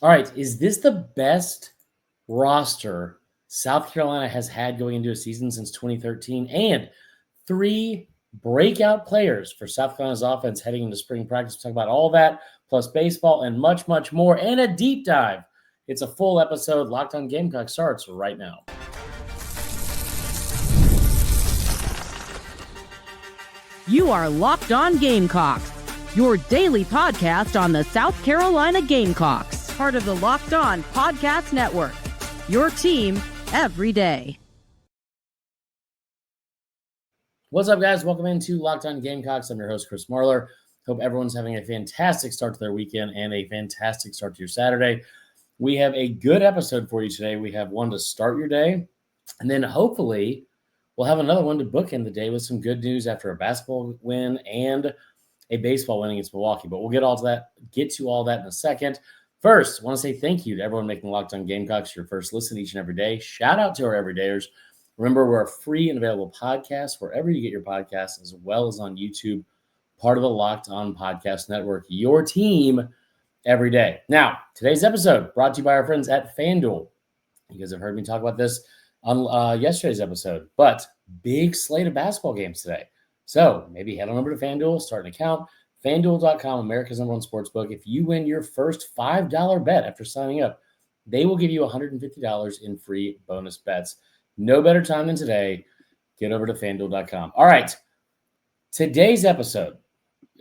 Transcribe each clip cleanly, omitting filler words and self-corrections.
All right, is this the best roster South Carolina has had going into a season since 2013? And three breakout players for South Carolina's offense heading into spring practice. We'll talk about all that, plus baseball and much, much more, and a deep dive. It's a full episode. Locked on Gamecock starts right now. You are Locked On Gamecocks, your daily podcast on the South Carolina Gamecocks, part of the Locked On Podcast Network, your team every day. What's up, guys? Welcome into Locked On Gamecocks. I'm your host, Chris Marler. Hope everyone's having a fantastic start to their weekend and a fantastic start to your Saturday. We have a good episode for you today. We have one to start your day, and then hopefully we'll have another one to bookend the day with some good news after a basketball win and a baseball win against Milwaukee. But we'll get to all that in a second. First, I want to say thank you to everyone making Locked On Gamecocks your first listen each and every day. Shout out to our everydayers. Remember, we're a free and available podcast wherever you get your podcasts, as well as on YouTube, part of the Locked On Podcast Network, your team every day. Now, today's episode brought to you by our friends at FanDuel. You guys have heard me talk about this on yesterday's episode, but big slate of basketball games today. So maybe head on over to FanDuel, start an account, FanDuel.com, America's #1 sportsbook. If you win your first $5 bet after signing up, they will give you $150 in free bonus bets. No better time than today. Get over to FanDuel.com. All right, today's episode,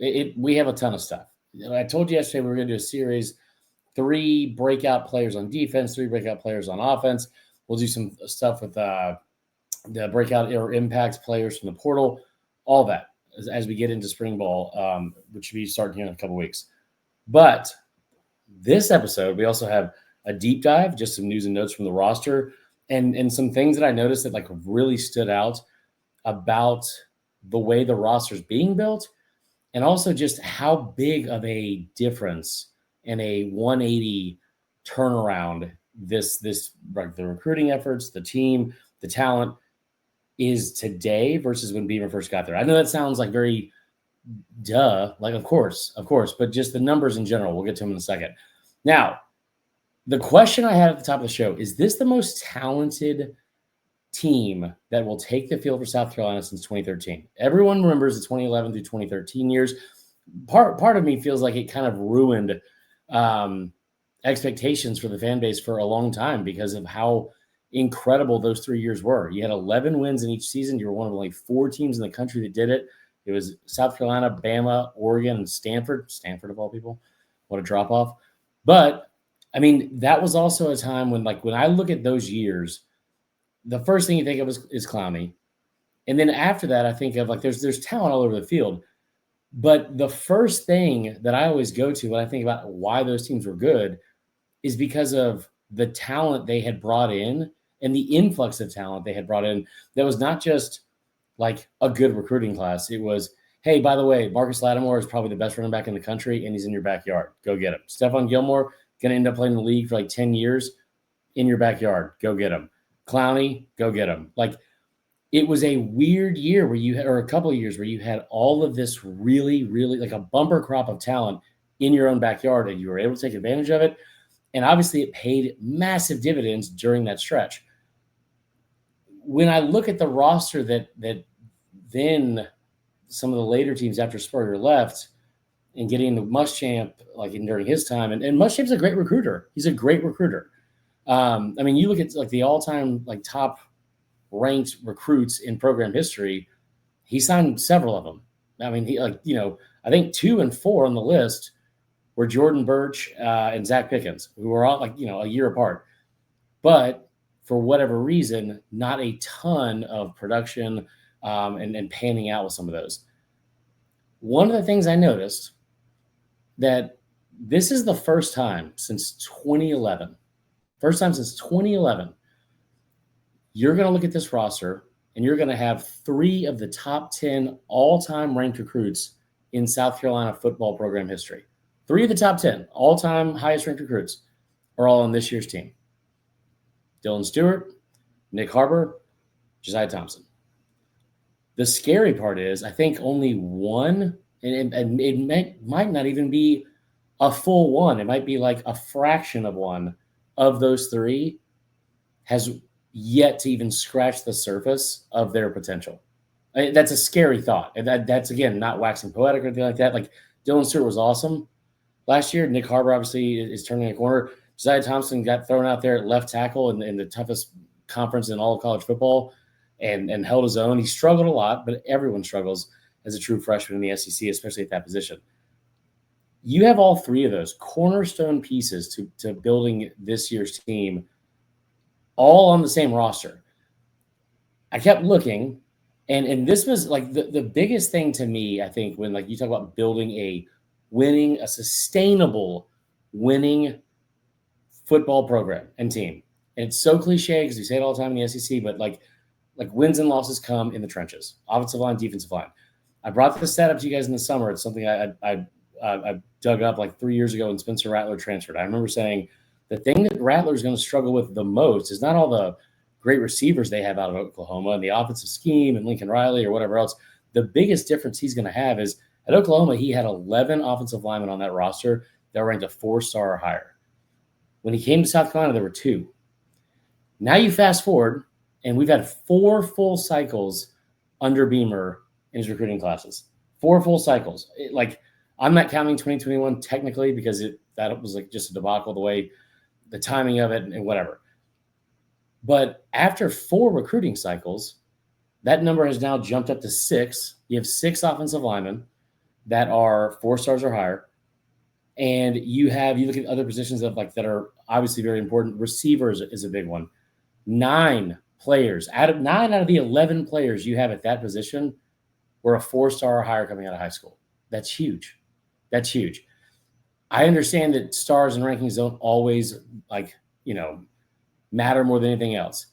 we have a ton of stuff. I told you yesterday we were going to do a series, 3 breakout players on defense, 3 breakout players on offense. We'll do some stuff with the breakout or impact players from the portal, all that as we get into spring ball, which should be starting here in a couple weeks. But this episode, we also have a deep dive, just some news and notes from the roster, and some things that I noticed that like really stood out about the way the roster is being built, and also just how big of a difference and a 180 turnaround this like the recruiting efforts, the team, the talent is today versus when Beamer first got there. I know that sounds like very like of course, but just the numbers in general. We'll get to them in a second. Now, the question I had at the top of the show, is this the most talented team that will take the field for South Carolina since 2013? Everyone remembers the 2011 through 2013 years. Part of me feels like it kind of ruined expectations for the fan base for a long time because of how incredible those 3 years were. You had 11 wins in each season. You were one of only 4 teams in the country that did it. It was South Carolina, Bama, Oregon, and Stanford. Stanford of all people. What a drop off. But I mean, that was also a time when I look at those years, the first thing you think of is Clowney. And then after that, I think of there's talent all over the field. But the first thing that I always go to when I think about why those teams were good is because of the talent they had brought in and the influx of talent they had brought in. That was not just like a good recruiting class. It was, hey, by the way, Marcus Lattimore is probably the best running back in the country, and he's in your backyard. Go get him. Stephon Gilmore, going to end up playing in the league for 10 years, in your backyard. Go get him. Clowney, go get him. It was a weird year or a couple of years where you had all of this really, really like a bumper crop of talent in your own backyard, and you were able to take advantage of it. And obviously it paid massive dividends during that stretch. When I look at the roster that then some of the later teams after Spurrier left and getting the Muschamp during his time, and Muschamp's a great recruiter. He's a great recruiter. I mean, you look at the all-time top ranked recruits in program history. He signed several of them. I mean, he I think 2 and 4 on the list were Jordan Birch and Zach Pickens, who were all a year apart. But for whatever reason, not a ton of production and panning out with some of those. One of the things I noticed that this is the first time since 2011. First time since 2011. You're going to look at this roster, and you're going to have 3 of the top 10 all-time ranked recruits in South Carolina football program history. 3 of the top 10 all-time highest-ranked recruits are all on this year's team. Dylan Stewart, Nick Harbor, Josiah Thompson. The scary part is I think only one, and it might not even be a full one, it might be like a fraction of one of those three has yet to even scratch the surface of their potential. That's a scary thought. And that's, again, not waxing poetic or anything like that. Like, Dylan Stewart was awesome last year. Nick Harbor obviously is turning a corner. Josiah Thompson got thrown out there at left tackle in the toughest conference in all of college football and held his own. He struggled a lot, but everyone struggles as a true freshman in the SEC, especially at that position. You have all three of those cornerstone pieces to building this year's team all on the same roster. I kept looking, and this was like the biggest thing to me, I think, when like you talk about building a sustainable winning football program and team. And it's so cliche because we say it all the time in the SEC, but like wins and losses come in the trenches, offensive line, defensive line. I brought this stat up to you guys in the summer. It's something I dug up like 3 years ago when Spencer Rattler transferred. I remember saying the thing that Rattler is going to struggle with the most is not all the great receivers they have out of Oklahoma and the offensive scheme and Lincoln Riley or whatever else. The biggest difference he's going to have is at Oklahoma, he had 11 offensive linemen on that roster that were ranked a 4-star or higher. When he came to South Carolina, there were 2. Now you fast forward, and we've had 4 full cycles under Beamer in his recruiting classes. 4 full cycles. I'm not counting 2021 technically because that was like just a debacle, the way the timing of it and whatever. But after 4 recruiting cycles, that number has now jumped up to 6. You have 6 offensive linemen that are 4 stars or higher. And you look at other positions that are obviously very important. Receivers is a big one. 9 players out of the 11 players you have at that position were a 4-star or higher coming out of high school. That's huge. That's huge. I understand that stars and rankings don't always matter more than anything else,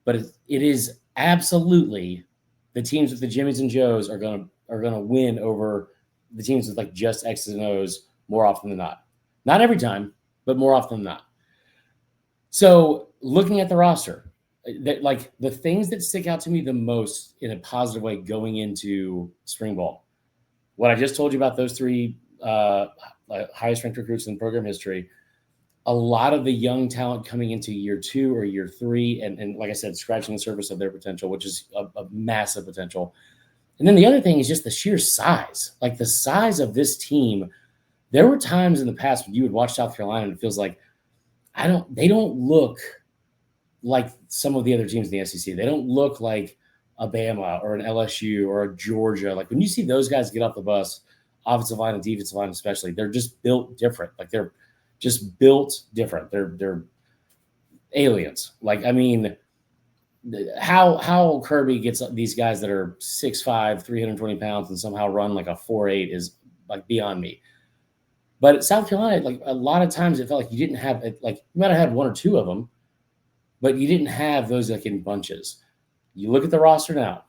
but it is absolutely the teams with the Jimmies and Joes are gonna win over the teams with like just X's and O's more often than not. Not every time, but more often than not. So looking at the roster, the things that stick out to me the most in a positive way going into spring ball, what I just told you about those 3 highest ranked recruits in program history, a lot of the young talent coming into year 2 or year 3, and like I said, scratching the surface of their potential, which is a massive potential. And then the other thing is just the sheer size, like the size of this team. There were times in the past when you would watch South Carolina and it feels like they don't look like some of the other teams in the SEC. They don't look like a Bama or an LSU or a Georgia. Like when you see those guys get off the bus, offensive line and defensive line especially, they're just built different. Like they're just built different. They're aliens. Like, I mean, how Kirby gets these guys that are 6'5", 320 pounds and somehow run like a 4.8 is like beyond me. But at South Carolina, like a lot of times it felt like you didn't have you might have had 1 or 2 of them, but you didn't have those like in bunches. You look at the roster now,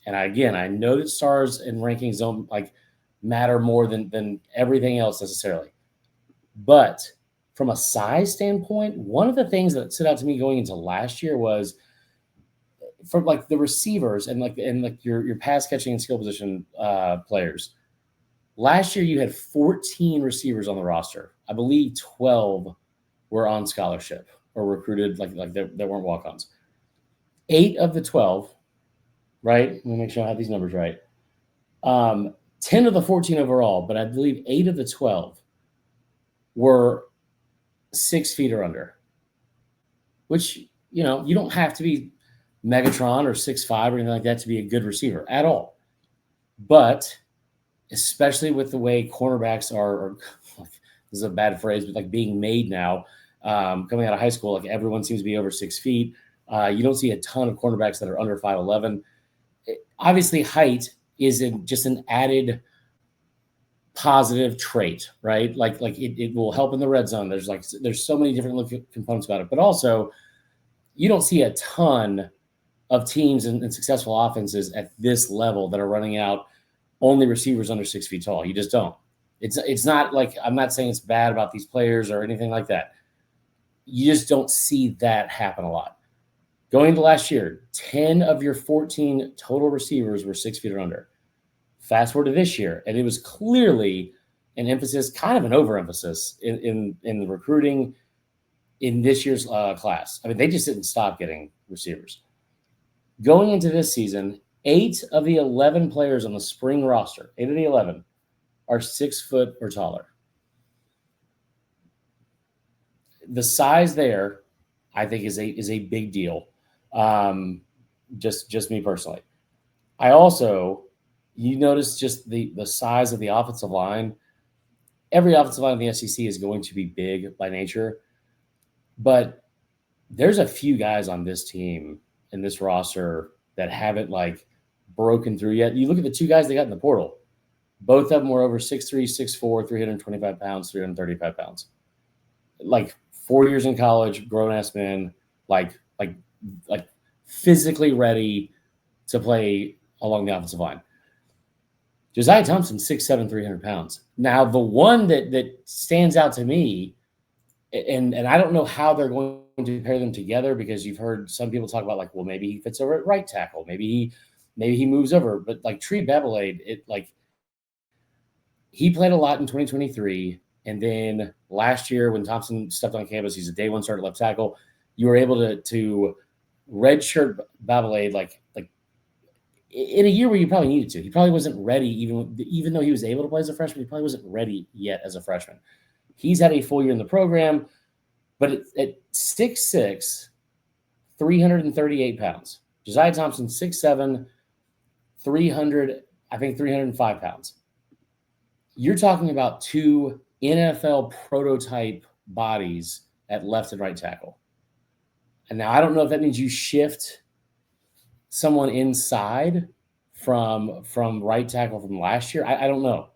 and I know that stars and rankings don't like matter more than everything else necessarily. But from a size standpoint, one of the things that stood out to me going into last year was from like the receivers and your pass catching and skill position players. Last year, you had 14 receivers on the roster. I believe 12 were on scholarship or recruited like that weren't walk-ons. 8 of the 12, right? Let me make sure I have these numbers right. 10 of the 14 overall, but I believe 8 of the 12 were 6 feet or under, which, you don't have to be Megatron or 6'5" or anything like that to be a good receiver at all. But especially with the way cornerbacks are this is a bad phrase, but like being made now, coming out of high school, like everyone seems to be over 6 feet. You don't see a ton of cornerbacks that are under 5'11". Obviously, height is just an added positive trait, right? Like it will help in the red zone. There's so many different components about it, but also you don't see a ton of teams and successful offenses at this level that are running out only receivers under 6 feet tall. You just don't. It's not like, I'm not saying it's bad about these players or anything like that. You just don't see that happen a lot. Going into last year, 10 of your 14 total receivers were 6 feet or under. Fast forward to this year, and it was clearly an emphasis, kind of an overemphasis in recruiting in this year's class. I mean, they just didn't stop getting receivers. Going into this season, 8 of the 11 players on the spring roster, 8 of the 11, are 6 foot or taller. The size there, I think, is a big deal. Just me personally. I also, you notice just the size of the offensive line. Every offensive line in the SEC is going to be big by nature, but there's a few guys on this team in this roster that haven't like broken through yet. You look at the 2 guys they got in the portal. Both of them were over 6'3", 6'4", 325 pounds, 335 pounds. Like 4 years in college, grown-ass men, like physically ready to play along the offensive line. Josiah Thompson, 6'7", 300 pounds. Now, the one that stands out to me, and I don't know how they're going to pair them together, because you've heard some people talk about like, well, maybe he fits over at right tackle, maybe he moves over, but like Tree Babelade, he played a lot in 2023, and then last year when Thompson stepped on campus, he's a day one starter left tackle. You were able to redshirt Babelade like in a year where you probably needed to. He probably wasn't ready, even though he was able to play as a freshman. He probably wasn't ready yet as a freshman. He's had a full year in the program, but at 6'6", 338 pounds. Josiah Thompson, 6'7", 305 pounds. You're talking about 2 NFL prototype bodies at left and right tackle. And now I don't know if that means you shift someone inside from right tackle from last year. I don't know.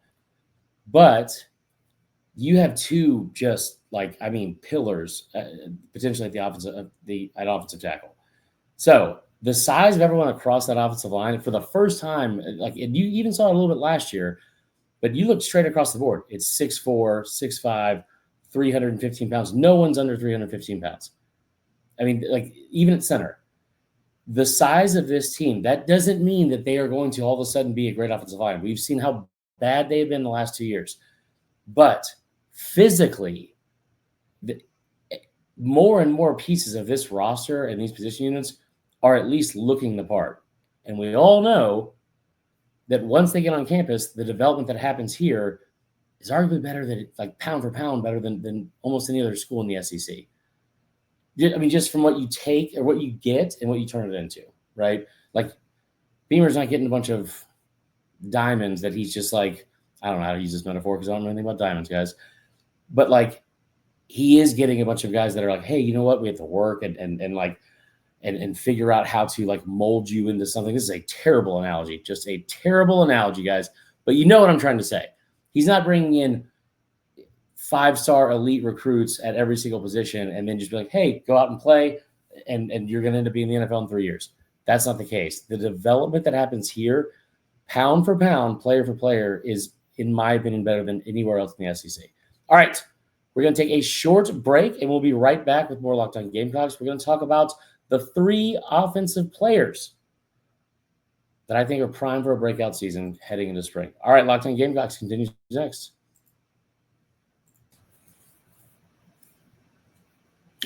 But you have 2 just pillars potentially at the offensive tackle. So the size of everyone across that offensive line for the first time, and you even saw it a little bit last year, but you look straight across the board. It's 6'4", 6'5", 315 pounds. No one's under 315 pounds. I mean, even at center. The size of this team, that doesn't mean that they are going to all of a sudden be a great offensive line. We've seen how bad they've been the last 2 years. But physically, more and more pieces of this roster and these position units are at least looking the part. And we all know that once they get on campus, the development that happens here is arguably better than, pound for pound, better than almost any other school in the SEC. I mean, just from what you take or what you get and what you turn it into, right? Like, Beamer's not getting a bunch of diamonds that he's just I don't know how to use this metaphor because I don't know anything about diamonds, guys. But he is getting a bunch of guys that are hey, you know what? We have to work and figure out how to mold you into something. This is a terrible analogy, just a terrible analogy, guys. But you know what I'm trying to say. He's not bringing in 5-star elite recruits at every single position and then just be hey, go out and play, and you're going to end up being in the NFL in 3 years. That's not the case. The development that happens here, pound for pound, player for player, is, in my opinion, better than anywhere else in the SEC. All right, we're going to take a short break, and we'll be right back with more Locked On Gamecocks. We're going to talk about the 3 offensive players that I think are primed for a breakout season heading into spring. All right, Locked On Gamecocks continues next.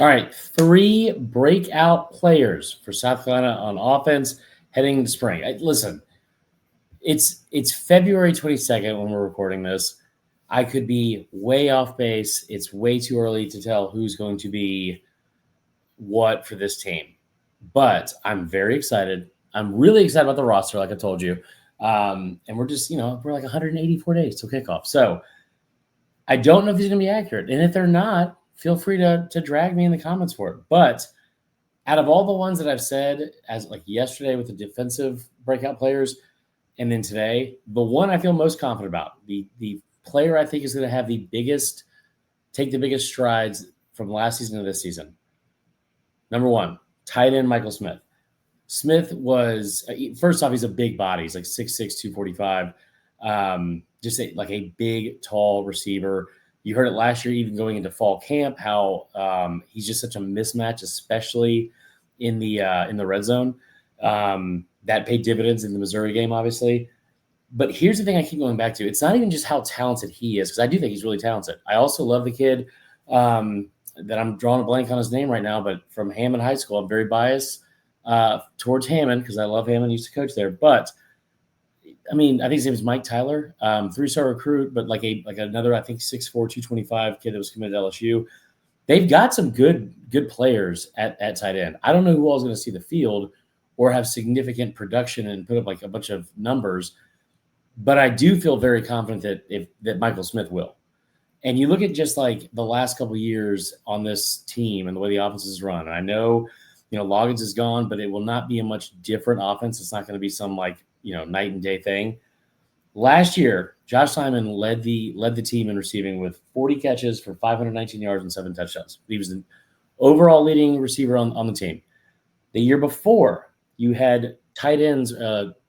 All right, 3 breakout players for South Carolina on offense heading into spring. Listen, it's February 22nd when we're recording this. I could be way off base. It's way too early to tell who's going to be what for this team. But I'm very excited. I'm really excited about the roster, like I told you. And we're just, we're 184 days till kickoff. So I don't know if these are going to be accurate. And if they're not, feel free to drag me in the comments for it. But out of all the ones that I've said, as yesterday with the defensive breakout players, and then today, the one I feel most confident about, the player I think is going to have take the biggest strides from last season to this season. Number 1, tight end Michael Smith. Smith was, first off, he's a big body. He's 6'6", 245. Just a big, tall receiver. You heard it last year, even going into fall camp, how he's just such a mismatch, especially in the red zone. That paid dividends in the Missouri game, obviously. But here's the thing I keep going back to. It's not even just how talented he is, because I do think he's really talented. I also love the kid that I'm drawing a blank on his name right now, but from Hammond High School. I'm very biased towards Hammond because I love Hammond, used to coach there. But I mean, I think his name is Mike Tyler, 3-star recruit, but like another, I think 6'4", 225 kid that was committed to LSU. They've got some good players at tight end. I don't know who all is going to see the field or have significant production and put up like a bunch of numbers, but I do feel very confident that Michael Smith will. And you look at just like the last couple of years on this team and the way the offense is run. And I know, Loggins is gone, but it will not be a much different offense. It's not going to be some like, night and day thing. Last year, Josh Simon led the team in receiving with 40 catches for 519 yards and 7 touchdowns. He was the overall leading receiver on the team. The year before, you had tight ends,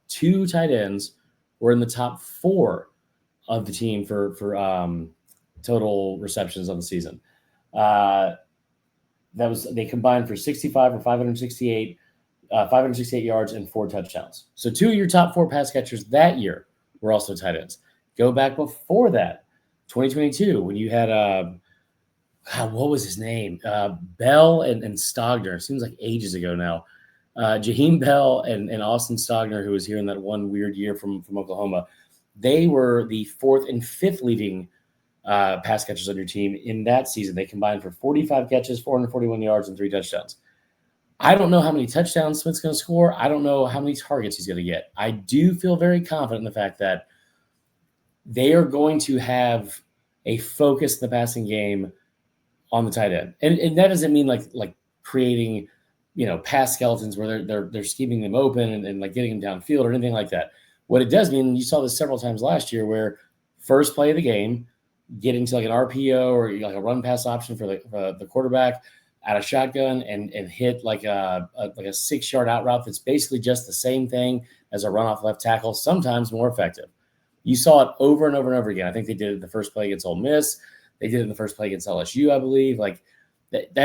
2 tight ends were in the top 4 of the team for total receptions on the season. They combined for 65 or 568 yards and 4 touchdowns. So 2 of your top 4 pass catchers that year were also tight ends. Go back before that, 2022, when you had what was his name? Bell and Stogner. It seems like ages ago now. Jaheim Bell and Austin Stogner, who was here in that one weird year from Oklahoma, they were the 4th and 5th leading pass catchers on your team in that season. They combined for 45 catches, 441 yards, and 3 touchdowns. I don't know how many touchdowns Smith's going to score. I don't know how many targets he's going to get. I do feel very confident in the fact that they are going to have a focus in the passing game on the tight end. And that doesn't mean like creating, pass skeletons where they're scheming them open and like getting them downfield or anything like that. What it does mean, you saw this several times last year, where first play of the game, get into like an RPO or like a run pass option for the quarterback out of shotgun and hit like a 6-yard out route that's basically just the same thing as a run off left tackle, sometimes more effective. You saw it over and over and over again. I think they did it the first play against Ole Miss. They did it in the first play against LSU, I believe. Like that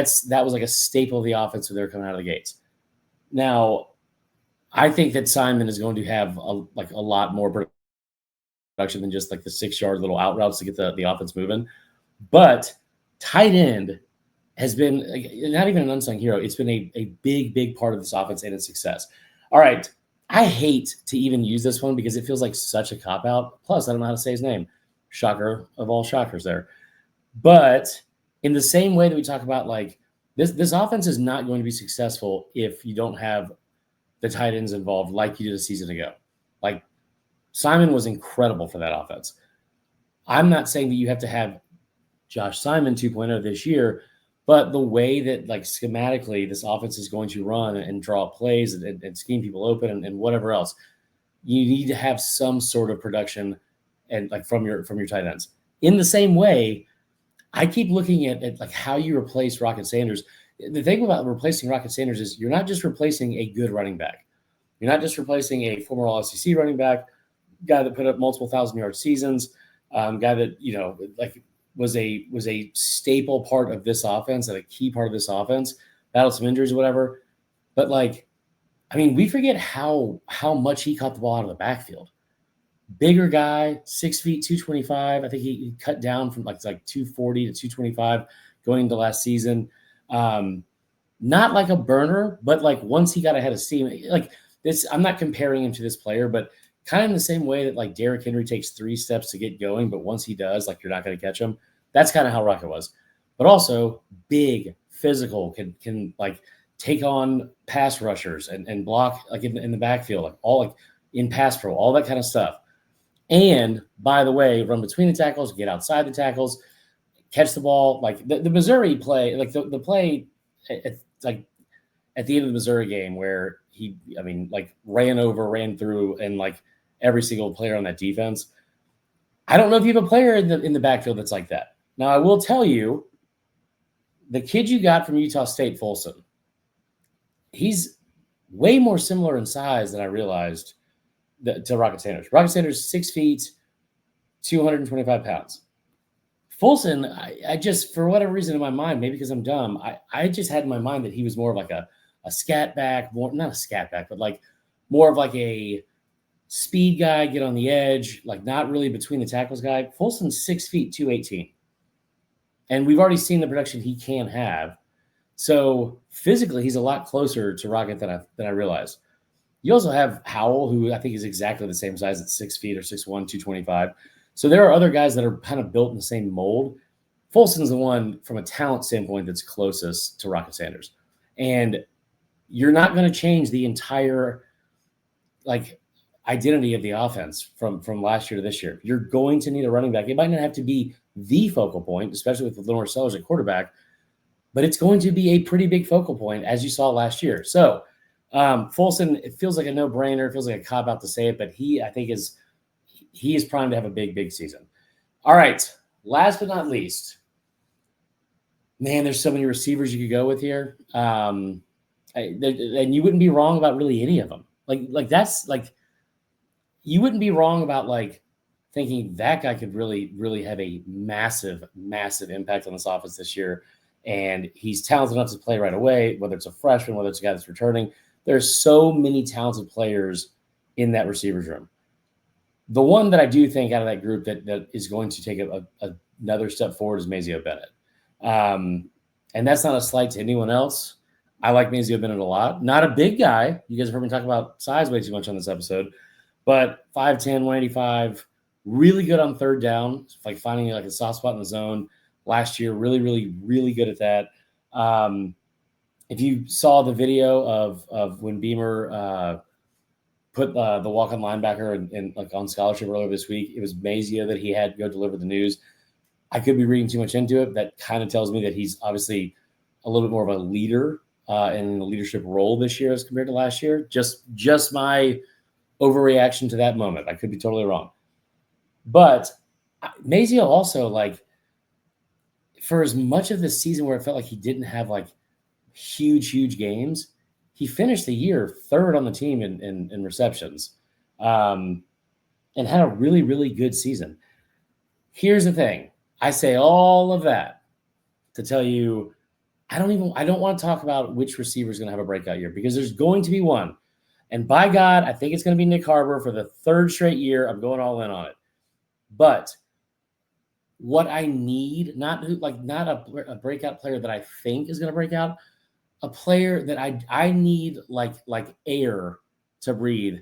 was like a staple of the offense when they were coming out of the gates. Now, I think that Simon is going to have a lot more production than just like the 6-yard little out routes to get the offense moving. But tight end has been not even an unsung hero. It's been a big part of this offense and its success. All right. I hate to even use this one because it feels like such a cop-out. Plus, I don't know how to say his name. Shocker of all shockers there. But in the same way that we talk about like this offense is not going to be successful if you don't have the tight ends involved like you did a season ago. Like Simon was incredible for that offense. I'm not saying that you have to have Josh Simon 2.0 this year, but the way that like schematically this offense is going to run and draw plays and scheme people open and whatever else, you need to have some sort of production and like from your tight ends. In the same way, I keep looking at like how you replace Rocket Sanders. The thing about replacing Rocket Sanders is you're not just replacing a good running back. You're not just replacing a former All-SEC running back, guy that put up multiple 1,000-yard seasons, guy that was a staple part of this offense and a key part of this offense, battled some injuries or whatever. But we forget how much he caught the ball out of the backfield. Bigger guy, 6 feet, 225. I think he cut down from like 240 to 225 going into last season. Not like a burner, but like once he got ahead of steam, like this, I'm not comparing him to this player, but kind of in the same way that like Derrick Henry takes 3 steps to get going, but once he does, like you're not going to catch him. That's kind of how Rocket was. But also big, physical, can like take on pass rushers and block like in the backfield, like all like in pass pro, all that kind of stuff. And by the way, run between the tackles, get outside the tackles, catch the ball. Like the Missouri play, like the play at the end of the Missouri game where he ran through and like every single player on that defense. I don't know if you have a player in the backfield that's like that. Now, I will tell you, the kid you got from Utah State, Folsom, he's way more similar in size than I realized to Rocket Sanders. Rocket Sanders, 6 feet, 225 pounds. Folsom, I just, for whatever reason in my mind, maybe because I'm dumb, I just had in my mind that he was more of like a scat back, not a scat back, but like more of like a speed guy, get on the edge, like not really between the tackles guy. Folson's 6 feet, 218. And we've already seen the production he can have. So physically, he's a lot closer to Rocket than I realized. You also have Howell, who I think is exactly the same size at 6 feet or 6'1", 225. So there are other guys that are kind of built in the same mold. Folson's the one from a talent standpoint that's closest to Rocket Sanders. And you're not going to change the entire identity of the offense from last year to this year. You're going to need a running back. It might not have to be the focal point, especially with Lenore Sellers at quarterback, but it's going to be a pretty big focal point, as you saw last year. So Folson, it feels like a no-brainer. It feels like a cop-out to say it, but I think he is primed to have a big, big season. All right, last but not least, man, there's so many receivers you could go with here. And you wouldn't be wrong about really any of them. You wouldn't be wrong about thinking that guy could really, really have a massive, massive impact on this offense this year. And he's talented enough to play right away, whether it's a freshman, whether it's a guy that's returning. There's so many talented players in that receivers room. The one that I do think out of that group that is going to take another step forward is Mazeo Bennett. And that's not a slight to anyone else. I like Mazeo Bennett a lot. Not a big guy. You guys have heard me talk about size way too much on this episode. But 5'10", 185, really good on third down, finding a soft spot in the zone. Last year, really, really, really good at that. If you saw the video of when Beamer put the walk-on linebacker in on scholarship earlier this week, it was Mazeo that he had to go deliver the news. I could be reading too much into it. That kind of tells me that he's obviously a little bit more of a leader in the leadership role this year as compared to last year. Just my overreaction to that moment. I could be totally wrong. But Mazeo also, for as much of the season where it felt like he didn't have huge games, he finished the year third on the team in receptions and had a really, really good season. Here's the thing. I say all of that to tell you, I don't want to talk about which receiver is going to have a breakout year, because there's going to be one. And by God, I think it's going to be Nick Harbor for the third straight year. I'm going all in on it. But what I need, not a breakout player that I think is going to break out, a player that I need like air to breathe.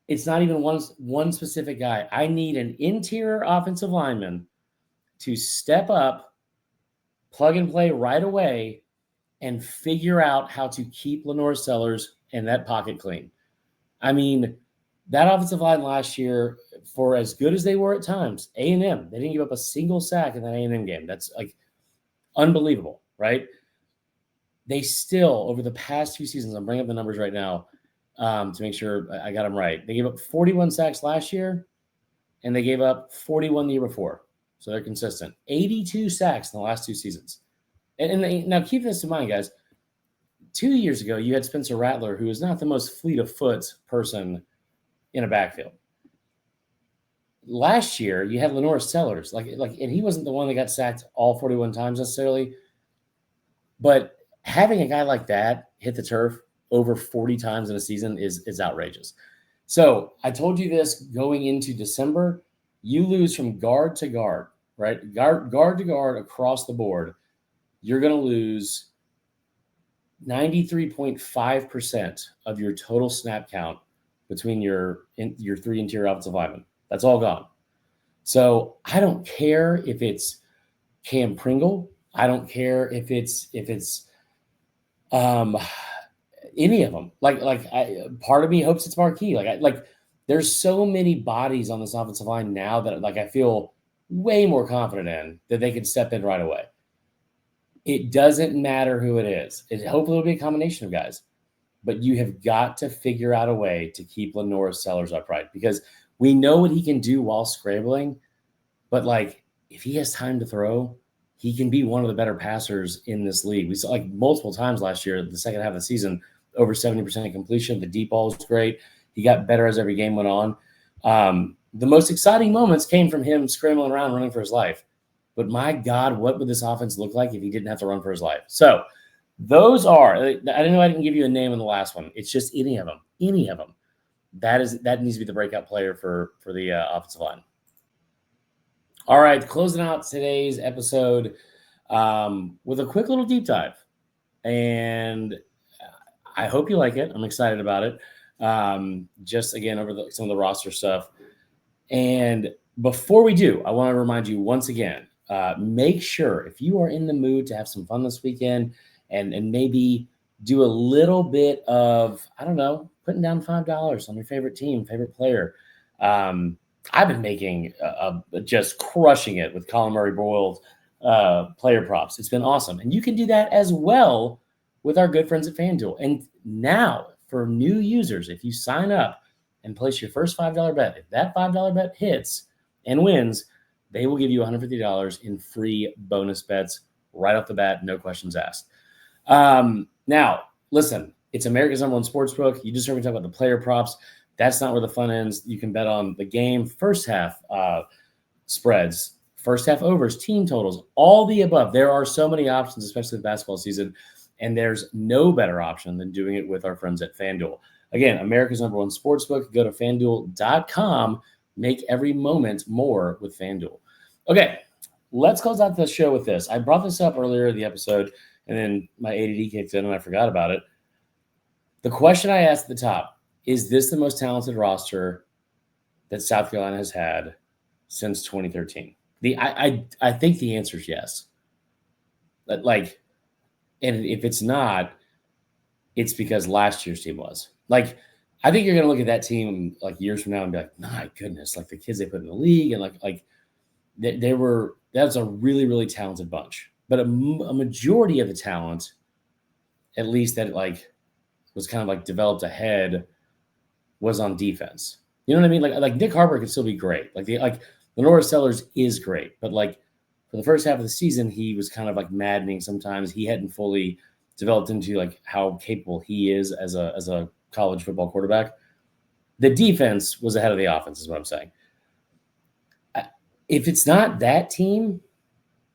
It's not even one specific guy. I need an interior offensive lineman to step up, plug and play right away, and figure out how to keep Lenore Sellers and that pocket clean. I mean, that offensive line last year, for as good as they were at times, A&M, they didn't give up a single sack in that A&M game. That's unbelievable, right? They still, over the past 2 seasons, I'm bringing up the numbers right now to make sure I got them right. They gave up 41 sacks last year, and they gave up 41 the year before. So they're consistent. 82 sacks in the last 2 seasons. And now keep this in mind, guys. 2 years ago, you had Spencer Rattler, who is not the most fleet of foot person in a backfield. Last year, you had Lenore Sellers, and he wasn't the one that got sacked all 41 times necessarily. But having a guy like that hit the turf over 40 times in a season is outrageous. So I told you this going into December. You lose from guard to guard, right? Guard to guard across the board. You're going to lose 93.5% of your total snap count between your 3 interior offensive linemen. That's all gone. So I don't care if it's Cam Pringle. I don't care if it's any of them. Part of me hopes it's Marquis. There's so many bodies on this offensive line now that I feel way more confident in that they can step in right away. It doesn't matter who it is. Hopefully it'll be a combination of guys. But you have got to figure out a way to keep Lenore Sellers upright, because we know what he can do while scrambling. But if he has time to throw, he can be one of the better passers in this league. We saw multiple times last year, the second half of the season, over 70% completion. The deep ball was great. He got better as every game went on. The most exciting moments came from him scrambling around, running for his life. But my God, what would this offense look like if he didn't have to run for his life? So those are, I don't know, I didn't give you a name in the last one. It's just any of them. that needs to be the breakout player for the offensive line. All right, closing out today's episode with a quick little deep dive. And I hope you like it. I'm excited about it. Just again, over some of the roster stuff. And before we do, I want to remind you once again, make sure if you are in the mood to have some fun this weekend and maybe do a little bit of, I don't know, putting down $5 on your favorite team, favorite player. I've been making just crushing it with Colin Murray Boyle's player props. It's been awesome. And you can do that as well with our good friends at FanDuel. And now for new users, if you sign up and place your first $5 bet, if that $5 bet hits and wins, they will give you $150 in free bonus bets right off the bat, no questions asked. Now, listen, it's America's #1 sportsbook. You just heard me talk about the player props. That's not where the fun ends. You can bet on the game, first half spreads, first half overs, team totals, all the above. There are so many options, especially with basketball season, and there's no better option than doing it with our friends at FanDuel. Again, America's #1 sportsbook. Go to FanDuel.com. Make every moment more with FanDuel. Okay, let's close out the show with this. I brought this up earlier in the episode, and then my ADD kicked in and I forgot about it. The question I asked at the top, is this the most talented roster that South Carolina has had since 2013? I think the answer is yes. And if it's not, it's because last year's team was. I think you're going to look at that team years from now and be like, my goodness, the kids they put in the league and that's a really, really talented bunch. But a majority of the talent, at least that was kind of developed ahead, was on defense. You know what I mean? Nick Harper could still be great. Lenora Sellers is great, but for the first half of the season, he was kind of maddening sometimes. He hadn't fully developed into how capable he is as a college football quarterback. The defense was ahead of the offense, is what I'm saying. If it's not that team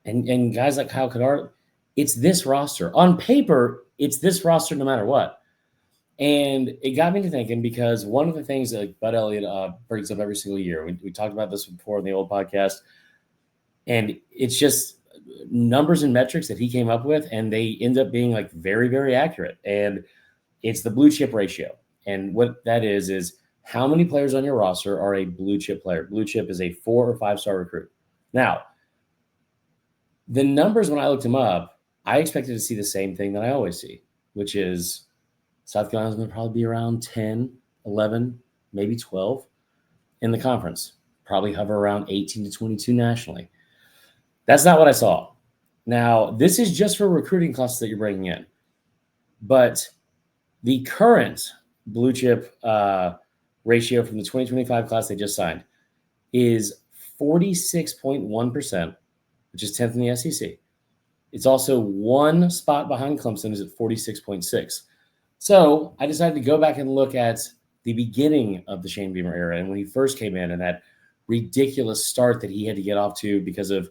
and guys like Kyle Kadar, it's this roster. On paper, it's this roster no matter what. And it got me to thinking, because one of the things that Bud Elliott brings up every single year, we talked about this before in the old podcast, and it's just numbers and metrics that he came up with, and they end up being very, very accurate. And it's the blue chip ratio. And what that is how many players on your roster are a blue chip player? Blue chip is a 4- or 5-star recruit. Now, the numbers, when I looked them up, I expected to see the same thing that I always see, which is South Carolina's going to probably be around 10, 11, maybe 12 in the conference. Probably hover around 18 to 22 nationally. That's not what I saw. Now, this is just for recruiting classes that you're bringing in. But the current blue chip ratio from the 2025 class they just signed is 46.1%, which is 10th in the SEC. It's also one spot behind Clemson, is at 46.6. So I decided to go back and look at the beginning of the Shane Beamer era, and when he first came in, and that ridiculous start that he had to get off to because of,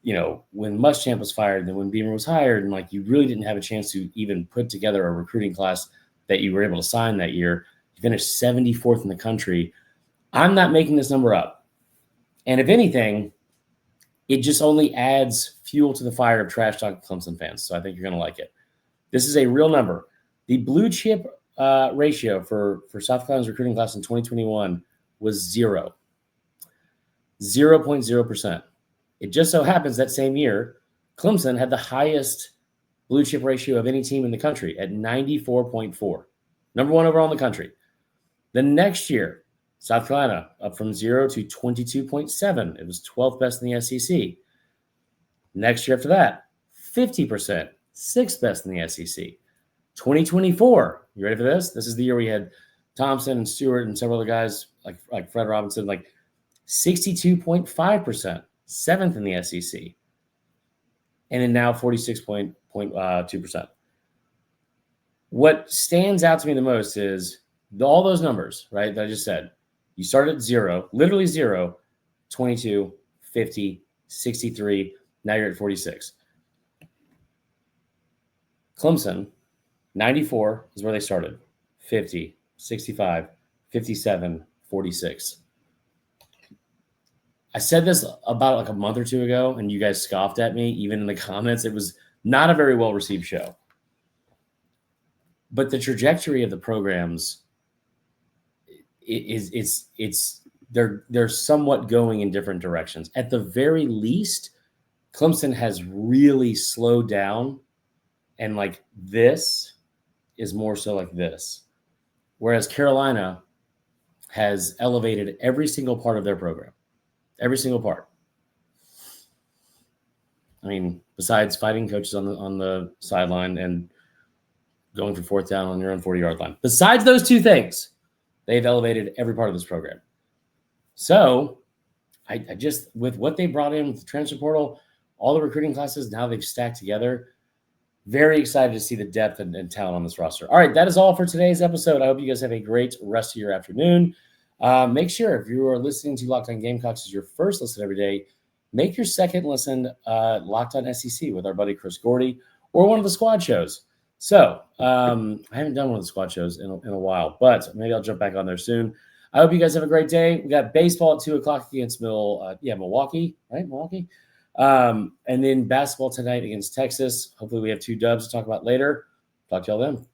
when Muschamp was fired and then when Beamer was hired, and you really didn't have a chance to even put together a recruiting class that you were able to sign that year. You finished 74th in the country. I'm not making this number up. And if anything, it just only adds fuel to the fire of trash talk Clemson fans. So I think you're going to like it. This is a real number. The blue chip ratio for South Carolina's recruiting class in 2021 was 0.0%. It just so happens that same year, Clemson had the highest blue chip ratio of any team in the country at 94.4. Number one overall in the country. The next year, South Carolina up from 0 to 22.7. It was 12th best in the SEC. Next year after that, 50%, 6th best in the SEC. 2024, you ready for this? This is the year we had Thompson and Stewart and several other guys like Fred Robinson, 62.5%, 7th in the SEC. And then now 46.2%. What stands out to me the most is all those numbers, right, that I just said. You started at 0, literally 0, 22, 50, 63. Now you're at 46. Clemson, 94 is where they started. 50, 65, 57-46. I said this about like a month or two ago, and you guys scoffed at me, even in the comments. It was not a very well-received show. But the trajectory of the programs they're somewhat going in different directions. At the very least, Clemson has really slowed down, and like this is more so like this. Whereas Carolina has elevated every single part of their program. Every single part. I mean, besides fighting coaches on the sideline and going for fourth down on your own 40-yard line. Besides those two things, they've elevated every part of this program. So I just, with what they brought in with the transfer portal, all the recruiting classes, now they've stacked together. Very excited to see the depth and talent on this roster. All right, that is all for today's episode. I hope you guys have a great rest of your afternoon. Make sure, if you are listening to Locked On Gamecocks as your first listen every day, make your second listen Locked On SEC with our buddy Chris Gordy or one of the squad shows. So I haven't done one of the squad shows in a while, but maybe I'll jump back on there soon. I hope you guys have a great day. We got baseball at 2 o'clock against Milwaukee, right? Milwaukee. And then basketball tonight against Texas. Hopefully we have 2 dubs to talk about later. Talk to y'all then.